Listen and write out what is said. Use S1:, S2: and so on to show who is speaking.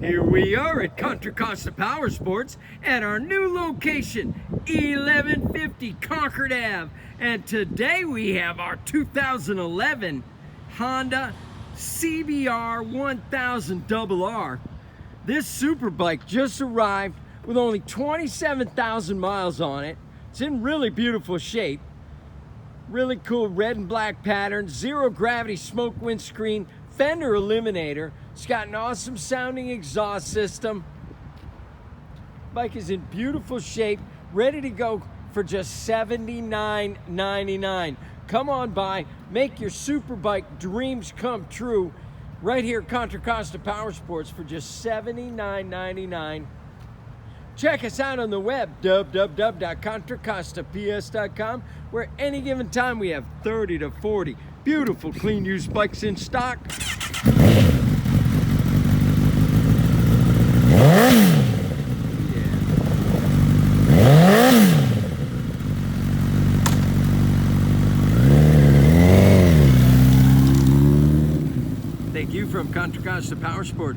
S1: Here we are at Contra Costa Powersports at our new location, 1150 Concord Ave. And today we have our 2011 Honda CBR1000RR. This superbike just arrived with only 27,000 miles on it. It's in really beautiful shape. Really cool red and black pattern, zero gravity smoke windscreen, fender eliminator. It's got an awesome sounding exhaust system. Bike is in beautiful shape, ready to go for just $79.99. Come on by, make your superbike dreams come true right here at Contra Costa Powersports for just $79.99. Check us out on the web, www.contracostaps.com, where any given time we have 30 to 40 beautiful clean used bikes in stock. Thank you from Contra Costa Powersports.